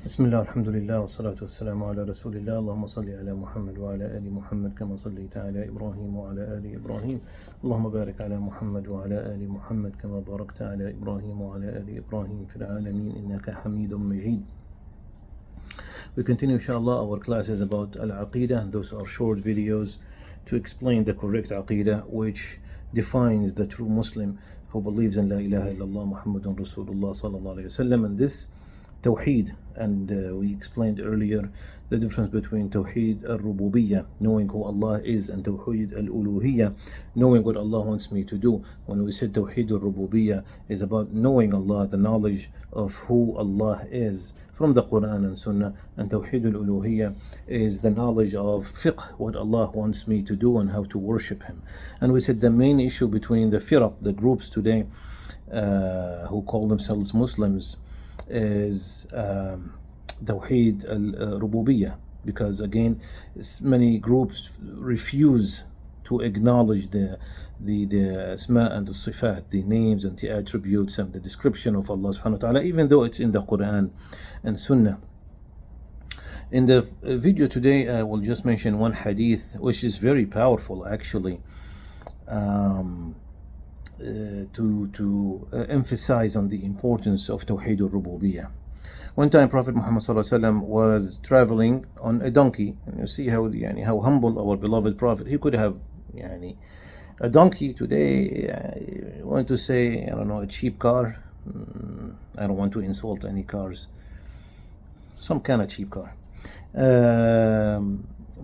بسم الله الحمد لله والصلاة والسلام على رسول الله اللهم صل على محمد وعلى آل محمد كما صليت على إبراهيم وعلى آل إبراهيم اللهم بارك على محمد وعلى آل محمد كما باركت على إبراهيم وعلى آل إبراهيم في العالمين إنك حميد مجيد. We continue inshallah our classes about al-Aqeedah, and those are short videos to explain the correct Aqeedah which defines the true Muslim who believes in La ilaha illallah Muhammadun Rasulullah sallallahu alayhi wa sallam, and this Tawheed. And we explained earlier the difference between Tawheed Rububiyyah, knowing who Allah is, and Tawheed al-Uluhiyyah, knowing what Allah wants me to do. When we said Tawheed Rububiyyah is about knowing Allah, the knowledge of who Allah is from the Quran and Sunnah, and Tawheed al-Uluhiyyah is the knowledge of fiqh, what Allah wants me to do and how to worship Him. And we said the main issue between the firaq, the groups today who call themselves Muslims, is Tawheed Rububiyyah, because again many groups refuse to acknowledge the asma and the sifat, the names and the attributes and the description of Allah subhanahu wa ta'ala, even though it's in the Quran and Sunnah. In the video today I will just mention one hadith which is very powerful actually, to emphasize on the importance of Tawheed Rububiyyah. One time Prophet Muhammad was traveling on a donkey, and you see how humble our beloved Prophet. He could have a donkey today. I want to say, I don't know, a cheap car. I don't want to insult any cars. Some kind of cheap car.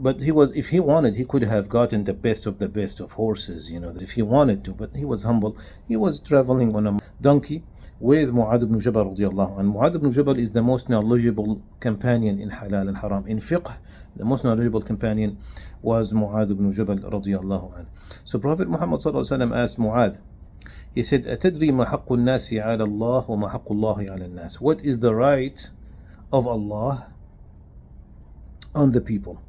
But if he wanted, he could have gotten the best of horses, if he wanted to, but he was humble. He was traveling on a donkey with Mu'adh ibn Jabal radiallahu anhu. Mu'adh ibn Jabal is the most knowledgeable companion in halal and haram. In fiqh, the most knowledgeable companion was Mu'adh ibn Jabal radiallahu anhu. So Prophet Muhammad asked Mu'adh, he said, أتدري ما حق الناس على الله وما حق الله على الناس? What is the right of Allah on the people?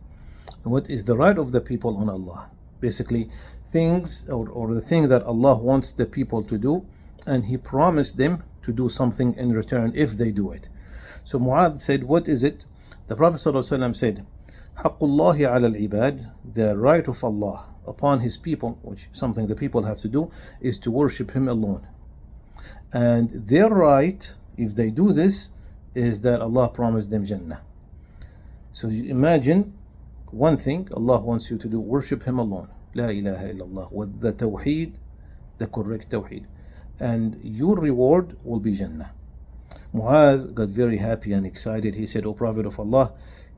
What is the right of the people on Allah? Basically, things or the thing that Allah wants the people to do, and He promised them to do something in return if they do it. So Mu'adh said, what is it? The Prophet ﷺ said, حق الله على العباد, the right of Allah upon His people, which something the people have to do, is to worship Him alone. And their right, if they do this, is that Allah promised them Jannah. So you imagine one thing Allah wants you to do, worship Him alone, La ilaha illallah, with the Tawheed, the correct Tawheed, and your reward will be Jannah. Mu'adh got very happy and excited. He said, O Prophet of Allah,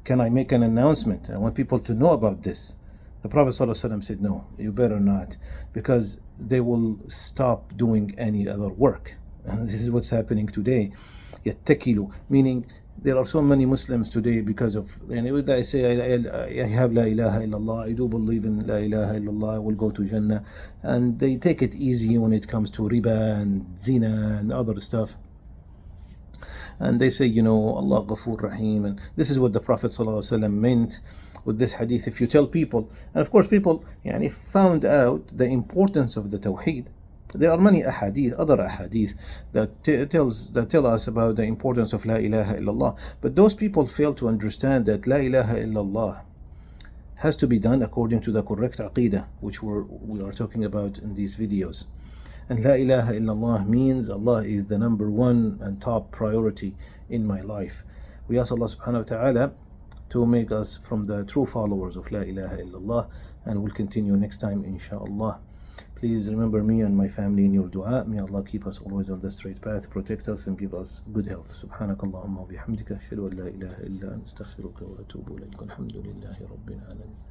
can I make an announcement? I want people to know about this. The Prophet ﷺ said, no, you better not, because they will stop doing any other work. And this is what's happening today. يَتَّكِلُ, meaning there are so many Muslims today because of, they say, I have La ilaha illallah, I do believe in La ilaha illallah, I will go to Jannah, and they take it easy when it comes to riba and zina and other stuff. And they say, Allah Ghafoor Rahim, and this is what the Prophet ﷺ meant with this hadith. If you tell people, and of course people found out the importance of the Tawheed. There are many other ahadith that tell us about the importance of La ilaha illallah. But those people fail to understand that La ilaha illallah has to be done according to the correct Aqeedah, which we are talking about in these videos. And La ilaha illallah means Allah is the number one and top priority in my life. We ask Allah subhanahu wa ta'ala to make us from the true followers of La ilaha illallah, and we'll continue next time inshaAllah. Please remember me and my family in your du'a. May Allah keep us always on the straight path, protect us and give us good health. Subhanakallahumma wa bihamdika, ashhadu an la ilaha illa anta, astaghfiruka wa atubu ilayk. Alhamdulillahi rabbil alamin.